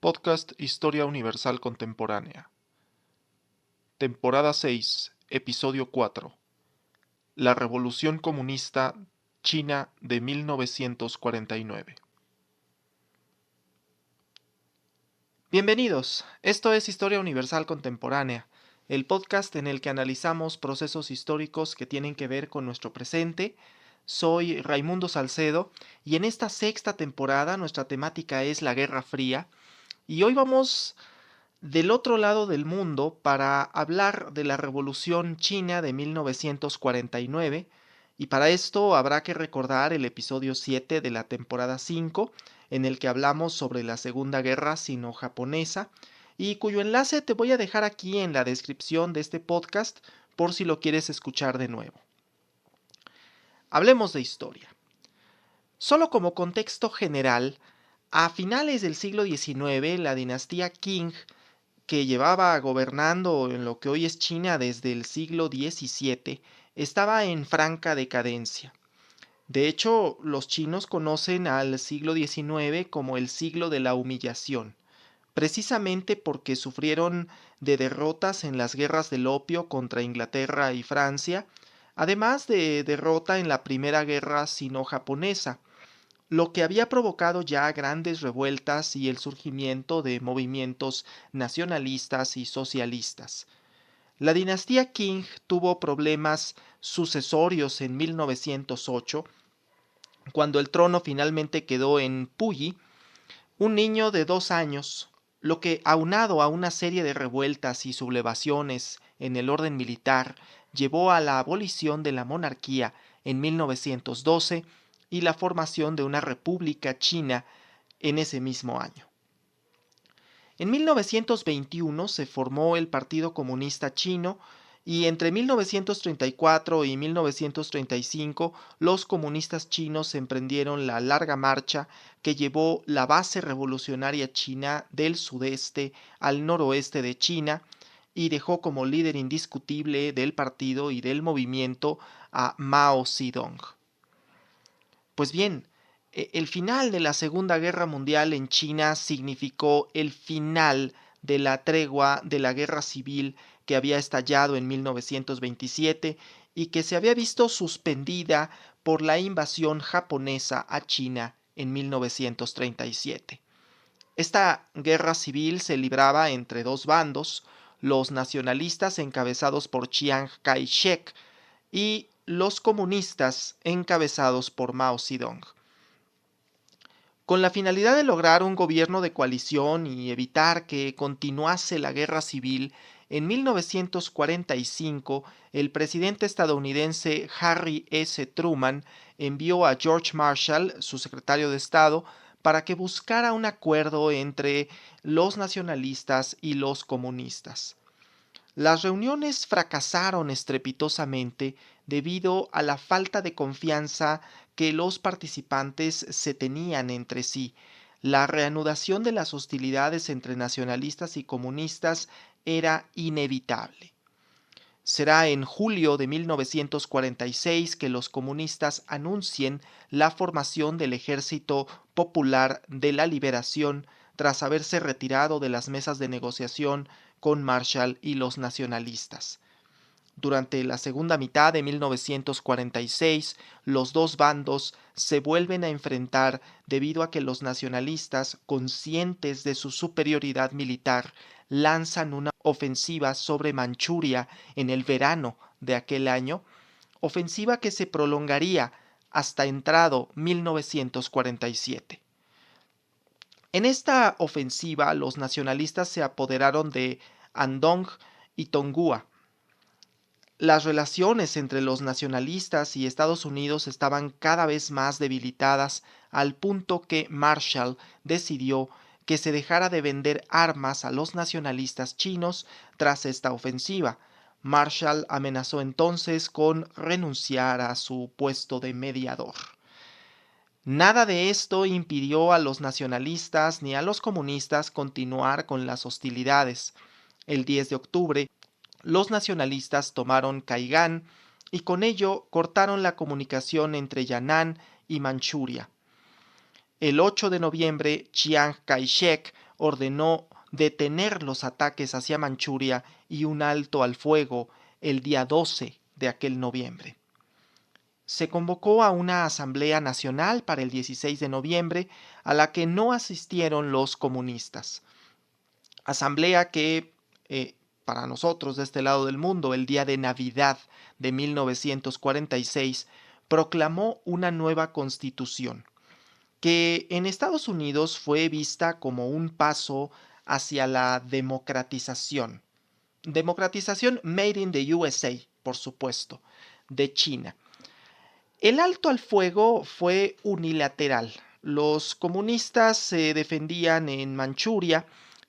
Podcast Historia Universal Contemporánea. Temporada 6, Episodio 4. La Revolución Comunista China de 1949. Bienvenidos, esto es Historia Universal Contemporánea, el podcast en el que analizamos procesos históricos que tienen que ver con nuestro presente. Soy Raimundo Salcedo y en esta sexta temporada nuestra temática es la Guerra Fría. Y hoy vamos del otro lado del mundo para hablar de la Revolución China de 1949, y para esto habrá que recordar el episodio 7 de la temporada 5, en el que hablamos sobre la Segunda Guerra Sino-Japonesa, y cuyo enlace te voy a dejar aquí en la descripción de este podcast por si lo quieres escuchar de nuevo. Hablemos de historia. Solo como contexto general, a finales del siglo XIX, la dinastía Qing, que llevaba gobernando en lo que hoy es China desde el siglo XVII, estaba en franca decadencia. De hecho, los chinos conocen al siglo XIX como el siglo de la humillación, precisamente porque sufrieron de derrotas en las guerras del opio contra Inglaterra y Francia, además de derrota en la Primera Guerra Sino-Japonesa, lo que había provocado ya grandes revueltas y el surgimiento de movimientos nacionalistas y socialistas. La dinastía Qing tuvo problemas sucesorios en 1908, cuando el trono finalmente quedó en Puyi, un niño de 2 años, lo que, aunado a una serie de revueltas y sublevaciones en el orden militar, llevó a la abolición de la monarquía en 1912 y la formación de una república china en ese mismo año. En 1921 se formó el Partido Comunista Chino y entre 1934 y 1935 los comunistas chinos emprendieron la larga marcha que llevó la base revolucionaria china del sudeste al noroeste de China y dejó como líder indiscutible del partido y del movimiento a Mao Zedong. Pues bien, el final de la Segunda Guerra Mundial en China significó el final de la tregua de la guerra civil que había estallado en 1927 y que se había visto suspendida por la invasión japonesa a China en 1937. Esta guerra civil se libraba entre dos bandos, los nacionalistas encabezados por Chiang Kai-shek y los comunistas encabezados por Mao Zedong. Con la finalidad de lograr un gobierno de coalición y evitar que continuase la guerra civil, en 1945 el presidente estadounidense Harry S. Truman envió a George Marshall, su secretario de Estado, para que buscara un acuerdo entre los nacionalistas y los comunistas. Las reuniones fracasaron estrepitosamente debido a la falta de confianza que los participantes se tenían entre sí. La reanudación de las hostilidades entre nacionalistas y comunistas era inevitable. Será en julio de 1946 que los comunistas anuncien la formación del Ejército Popular de la Liberación tras haberse retirado de las mesas de negociación con Marshall y los nacionalistas. Durante la segunda mitad de 1946, los dos bandos se vuelven a enfrentar debido a que los nacionalistas, conscientes de su superioridad militar, lanzan una ofensiva sobre Manchuria en el verano de aquel año, ofensiva que se prolongaría hasta entrado 1947. En esta ofensiva, los nacionalistas se apoderaron de Andong y Tongua. Las relaciones entre los nacionalistas y Estados Unidos estaban cada vez más debilitadas al punto que Marshall decidió que se dejara de vender armas a los nacionalistas chinos tras esta ofensiva. Marshall amenazó entonces con renunciar a su puesto de mediador. Nada de esto impidió a los nacionalistas ni a los comunistas continuar con las hostilidades. El 10 de octubre, los nacionalistas tomaron Kaigan y con ello cortaron la comunicación entre Yan'an y Manchuria. El 8 de noviembre, Chiang Kai-shek ordenó detener los ataques hacia Manchuria y un alto al fuego el día 12 de aquel noviembre. Se convocó a una asamblea nacional para el 16 de noviembre a la que no asistieron los comunistas. Asamblea que para nosotros de este lado del mundo, el día de Navidad de 1946, proclamó una nueva constitución, que en Estados Unidos fue vista como un paso hacia la democratización. Democratización made in the USA, por supuesto, de China. El alto al fuego fue unilateral. Los comunistas se defendían en Manchuria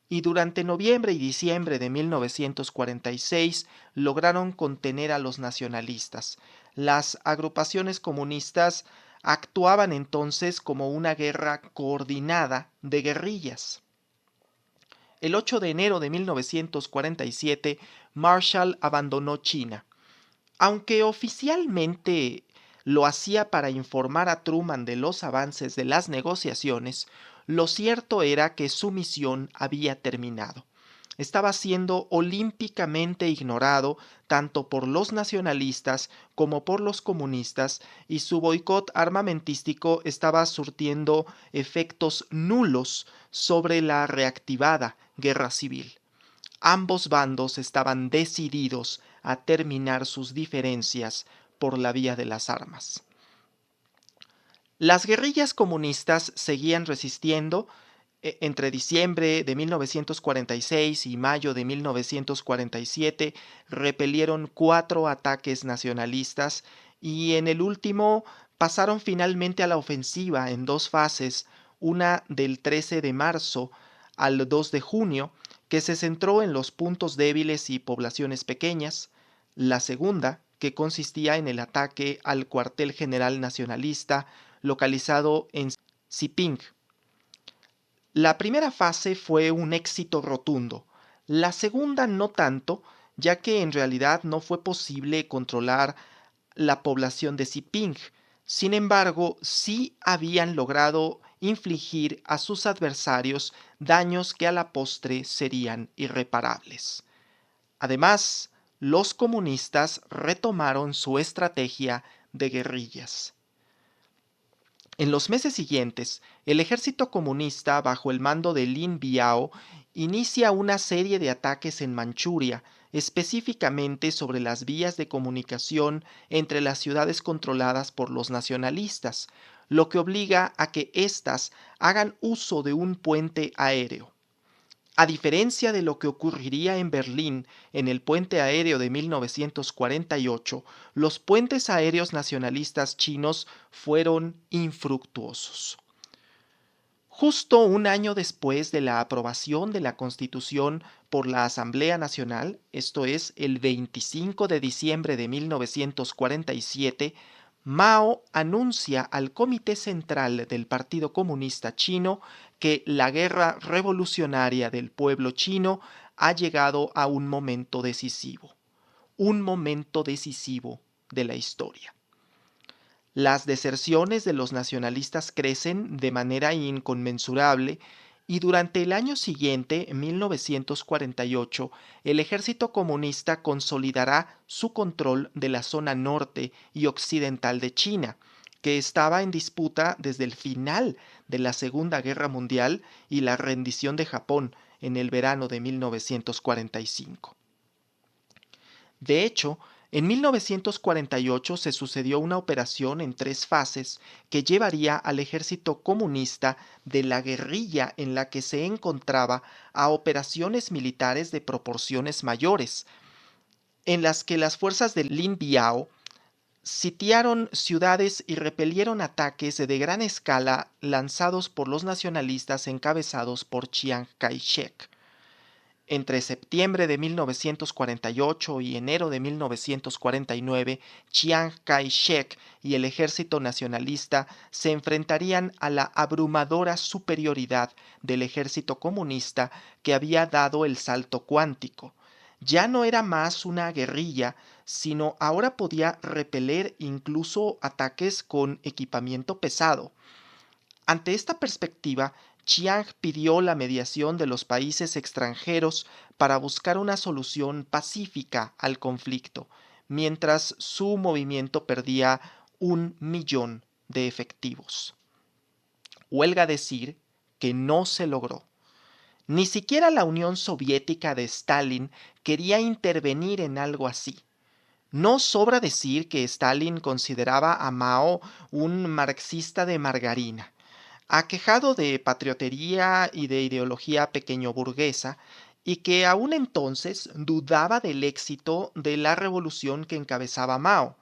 y durante noviembre y diciembre de 1946 lograron contener a los nacionalistas. Las agrupaciones comunistas actuaban entonces como una guerra coordinada de guerrillas. El 8 de enero de 1947, Marshall abandonó China. Aunque oficialmente lo hacía para informar a Truman de los avances de las negociaciones, lo cierto era que su misión había terminado. Estaba siendo olímpicamente ignorado tanto por los nacionalistas como por los comunistas y su boicot armamentístico estaba surtiendo efectos nulos sobre la reactivada guerra civil. Ambos bandos estaban decididos a terminar sus diferencias por la vía de las armas. Las guerrillas comunistas seguían resistiendo. Entre diciembre de 1946 y mayo de 1947 repelieron 4 ataques nacionalistas y en el último pasaron finalmente a la ofensiva en 2 fases, una del 13 de marzo al 2 de junio, que se centró en los puntos débiles y poblaciones pequeñas, la segunda, que consistía en el ataque al cuartel general nacionalista localizado en Siping. La primera fase fue un éxito rotundo, la segunda no tanto, ya que en realidad no fue posible controlar la población de Siping. Sin embargo, sí habían logrado infligir a sus adversarios daños que a la postre serían irreparables. Además, los comunistas retomaron su estrategia de guerrillas. En los meses siguientes, el ejército comunista, bajo el mando de Lin Biao, inicia una serie de ataques en Manchuria, específicamente sobre las vías de comunicación entre las ciudades controladas por los nacionalistas, lo que obliga a que éstas hagan uso de un puente aéreo. A diferencia de lo que ocurriría en Berlín en el puente aéreo de 1948, los puentes aéreos nacionalistas chinos fueron infructuosos. Justo un año después de la aprobación de la Constitución por la Asamblea Nacional, esto es, el 25 de diciembre de 1947, Mao anuncia al Comité Central del Partido Comunista Chino que la guerra revolucionaria del pueblo chino ha llegado a un momento decisivo de la historia. Las deserciones de los nacionalistas crecen de manera inconmensurable y durante el año siguiente, en 1948, el ejército comunista consolidará su control de la zona norte y occidental de China, que estaba en disputa desde el final de la Segunda Guerra Mundial y la rendición de Japón en el verano de 1945. De hecho, en 1948 se sucedió una operación en 3 fases que llevaría al ejército comunista de la guerrilla en la que se encontraba a operaciones militares de proporciones mayores, en las que las fuerzas de Lin Biao sitiaron ciudades y repelieron ataques de gran escala lanzados por los nacionalistas encabezados por Chiang Kai-shek. Entre septiembre de 1948 y enero de 1949, Chiang Kai-shek y el ejército nacionalista se enfrentarían a la abrumadora superioridad del ejército comunista que había dado el salto cuántico. Ya no era más una guerrilla, sino ahora podía repeler incluso ataques con equipamiento pesado. Ante esta perspectiva, Chiang pidió la mediación de los países extranjeros para buscar una solución pacífica al conflicto, mientras su movimiento perdía 1 millón de efectivos. Huelga decir que no se logró. Ni siquiera la Unión Soviética de Stalin quería intervenir en algo así. No sobra decir que Stalin consideraba a Mao un marxista de margarina, aquejado de patriotería y de ideología pequeño-burguesa, y que aún entonces dudaba del éxito de la revolución que encabezaba Mao.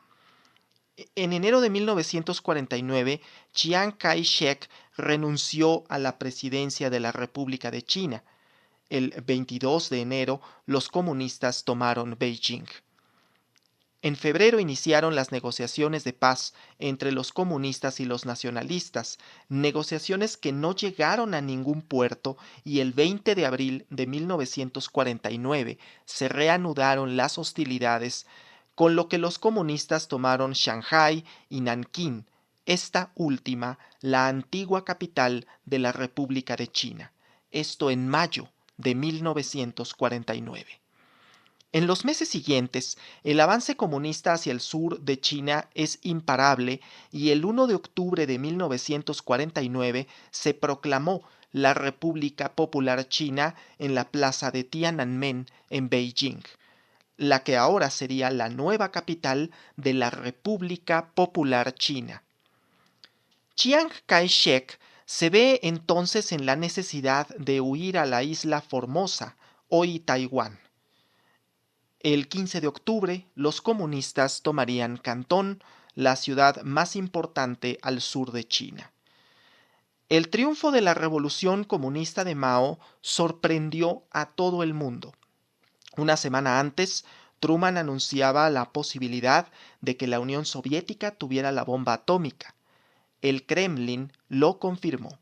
En enero de 1949, Chiang Kai-shek renunció a la presidencia de la República de China. El 22 de enero, los comunistas tomaron Beijing. En febrero iniciaron las negociaciones de paz entre los comunistas y los nacionalistas, negociaciones que no llegaron a ningún puerto, y el 20 de abril de 1949 se reanudaron las hostilidades, con lo que los comunistas tomaron Shanghái y Nankín, esta última la antigua capital de la República de China, esto en mayo de 1949. En los meses siguientes, el avance comunista hacia el sur de China es imparable, y el 1 de octubre de 1949 se proclamó la República Popular China en la plaza de Tiananmen en Beijing, la que ahora sería la nueva capital de la República Popular China. Chiang Kai-shek se ve entonces en la necesidad de huir a la isla Formosa, hoy Taiwán. El 15 de octubre, los comunistas tomarían Cantón, la ciudad más importante al sur de China. El triunfo de la revolución comunista de Mao sorprendió a todo el mundo. Una semana antes, Truman anunciaba la posibilidad de que la Unión Soviética tuviera la bomba atómica. El Kremlin lo confirmó.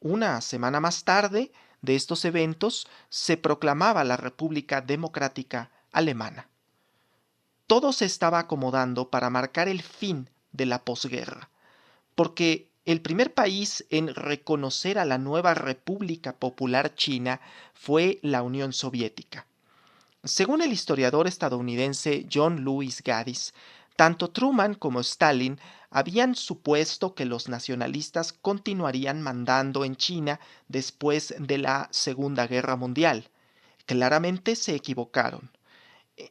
Una semana más tarde de estos eventos, se proclamaba la República Democrática Alemana. Todo se estaba acomodando para marcar el fin de la posguerra, porque el primer país en reconocer a la nueva República Popular China fue la Unión Soviética. Según el historiador estadounidense John Lewis Gaddis, tanto Truman como Stalin habían supuesto que los nacionalistas continuarían mandando en China después de la Segunda Guerra Mundial. Claramente se equivocaron.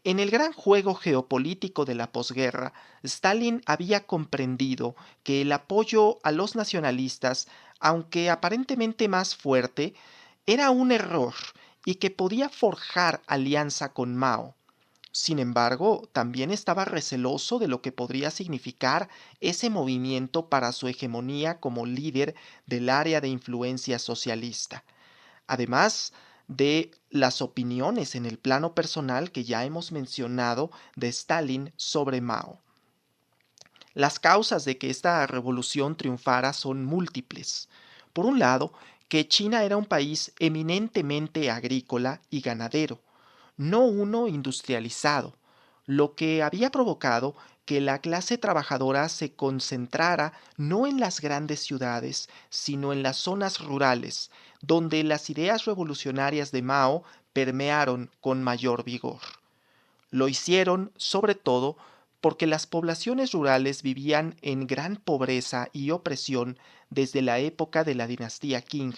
En el gran juego geopolítico de la posguerra, Stalin había comprendido que el apoyo a los nacionalistas, aunque aparentemente más fuerte, era un error y que podía forjar alianza con Mao. Sin embargo, también estaba receloso de lo que podría significar ese movimiento para su hegemonía como líder del área de influencia socialista. Además de las opiniones en el plano personal que ya hemos mencionado de Stalin sobre Mao. Las causas de que esta revolución triunfara son múltiples. Por un lado, que China era un país eminentemente agrícola y ganadero, no uno industrializado, lo que había provocado que la clase trabajadora se concentrara no en las grandes ciudades, sino en las zonas rurales, donde las ideas revolucionarias de Mao permearon con mayor vigor. Lo hicieron, sobre todo, porque las poblaciones rurales vivían en gran pobreza y opresión desde la época de la dinastía Qing.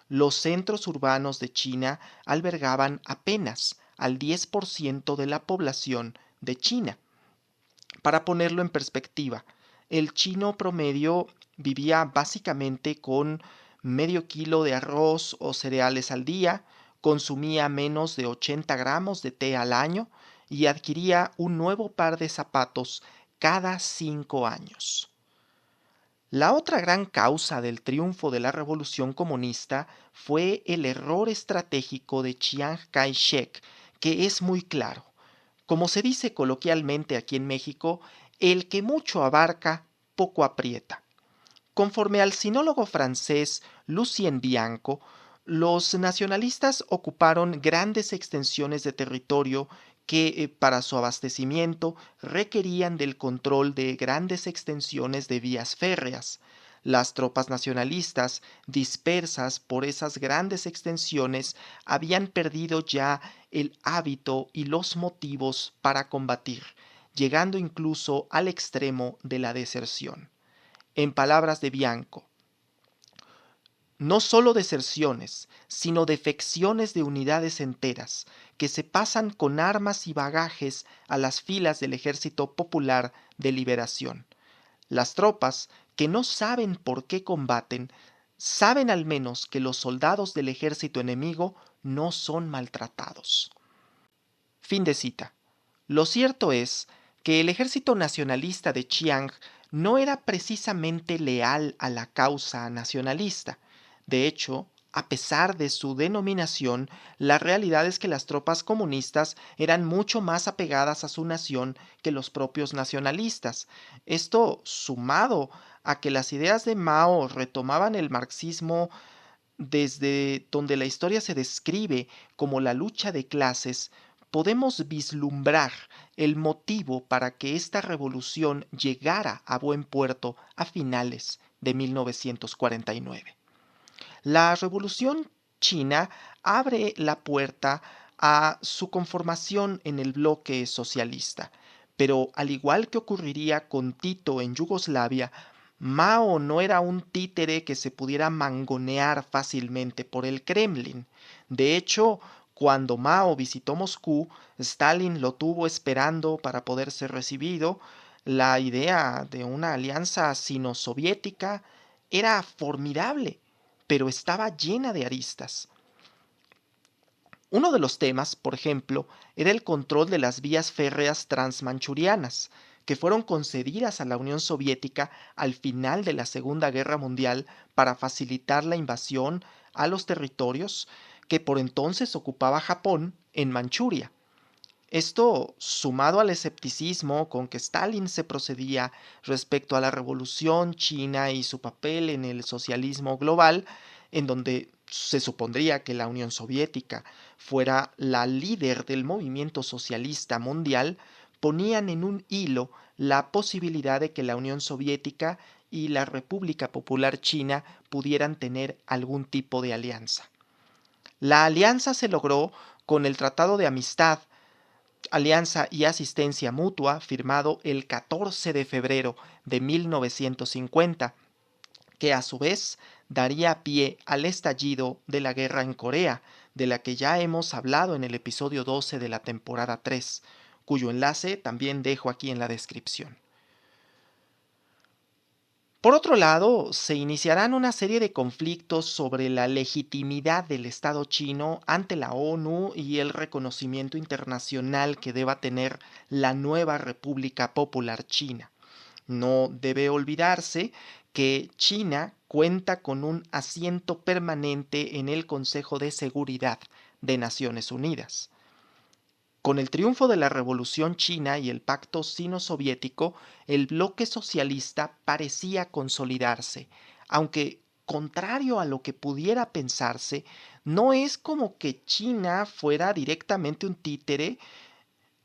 Los centros urbanos de China albergaban apenas al 10% de la población de China. Para ponerlo en perspectiva, el chino promedio vivía básicamente con medio kilo de arroz o cereales al día, consumía menos de 80 gramos de té al año y adquiría un nuevo par de zapatos cada 5 años. La otra gran causa del triunfo de la revolución comunista fue el error estratégico de Chiang Kai-shek, que es muy claro. Como se dice coloquialmente aquí en México, el que mucho abarca, poco aprieta. Conforme al sinólogo francés Lucien Bianco, los nacionalistas ocuparon grandes extensiones de territorio que para su abastecimiento requerían del control de grandes extensiones de vías férreas. Las tropas nacionalistas, dispersas por esas grandes extensiones, habían perdido ya el hábito y los motivos para combatir, llegando incluso al extremo de la deserción. En palabras de Bianco, no solo deserciones, sino defecciones de unidades enteras, que se pasan con armas y bagajes a las filas del Ejército Popular de Liberación. Las tropas, que no saben por qué combaten, saben al menos que los soldados del ejército enemigo no son maltratados. Fin de cita. Lo cierto es que el ejército nacionalista de Chiang no era precisamente leal a la causa nacionalista. De hecho, a pesar de su denominación, la realidad es que las tropas comunistas eran mucho más apegadas a su nación que los propios nacionalistas. Esto sumado a que las ideas de Mao retomaban el marxismo desde donde la historia se describe como la lucha de clases, podemos vislumbrar el motivo para que esta revolución llegara a buen puerto a finales de 1949. La revolución china abre la puerta a su conformación en el bloque socialista, pero al igual que ocurriría con Tito en Yugoslavia, Mao no era un títere que se pudiera mangonear fácilmente por el Kremlin. De hecho, cuando Mao visitó Moscú, Stalin lo tuvo esperando para poder ser recibido. La idea de una alianza sino-soviética era formidable, pero estaba llena de aristas. Uno de los temas, por ejemplo, era el control de las vías férreas transmanchurianas, que fueron concedidas a la Unión Soviética al final de la Segunda Guerra Mundial para facilitar la invasión a los territorios que por entonces ocupaba Japón en Manchuria. Esto, sumado al escepticismo con que Stalin se procedía respecto a la revolución china y su papel en el socialismo global, en donde se supondría que la Unión Soviética fuera la líder del movimiento socialista mundial, ponían en un hilo la posibilidad de que la Unión Soviética y la República Popular China pudieran tener algún tipo de alianza. La alianza se logró con el Tratado de Amistad, Alianza y Asistencia Mutua, firmado el 14 de febrero de 1950, que a su vez daría pie al estallido de la guerra en Corea, de la que ya hemos hablado en el episodio 12 de la temporada 3, cuyo enlace también dejo aquí en la descripción. Por otro lado, se iniciarán una serie de conflictos sobre la legitimidad del Estado chino ante la ONU y el reconocimiento internacional que deba tener la nueva República Popular China. No debe olvidarse que China cuenta con un asiento permanente en el Consejo de Seguridad de Naciones Unidas. Con el triunfo de la Revolución China y el pacto sino-soviético, el bloque socialista parecía consolidarse, aunque, contrario a lo que pudiera pensarse, no es como que China fuera directamente un títere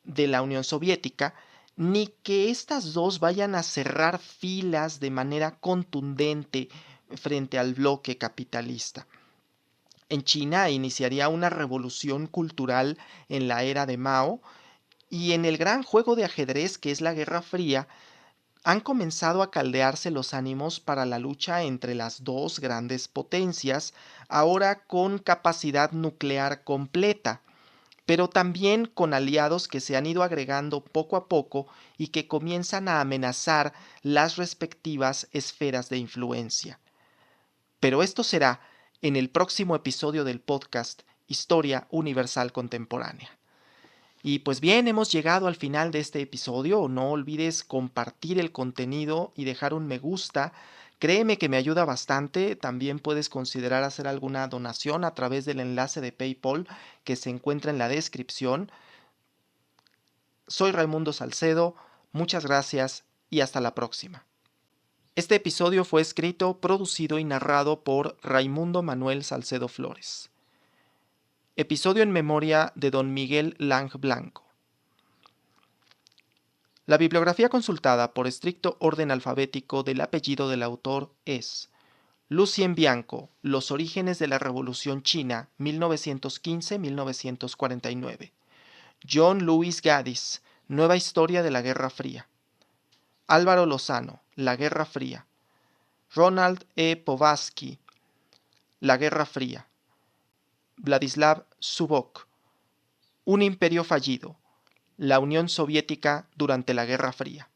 de la Unión Soviética, ni que estas dos vayan a cerrar filas de manera contundente frente al bloque capitalista. En China iniciaría una revolución cultural en la era de Mao, y en el gran juego de ajedrez que es la Guerra Fría, han comenzado a caldearse los ánimos para la lucha entre las dos grandes potencias, ahora con capacidad nuclear completa, pero también con aliados que se han ido agregando poco a poco y que comienzan a amenazar las respectivas esferas de influencia. Pero esto será en el próximo episodio del podcast Historia Universal Contemporánea. Y pues bien, hemos llegado al final de este episodio. No olvides compartir el contenido y dejar un me gusta. Créeme que me ayuda bastante. También puedes considerar hacer alguna donación a través del enlace de PayPal que se encuentra en la descripción. Soy Raimundo Salcedo. Muchas gracias y hasta la próxima. Este episodio fue escrito, producido y narrado por Raimundo Manuel Salcedo Flores. Episodio en memoria de don Miguel Lang Blanco. La bibliografía consultada por estricto orden alfabético del apellido del autor es Lucien Bianco, Los orígenes de la Revolución China, 1915-1949. John Lewis Gaddis, Nueva Historia de la Guerra Fría. Álvaro Lozano, La Guerra Fría. Ronald E. Powazki, La Guerra Fría. Vladislav Subok, Un imperio fallido, la Unión Soviética durante la Guerra Fría.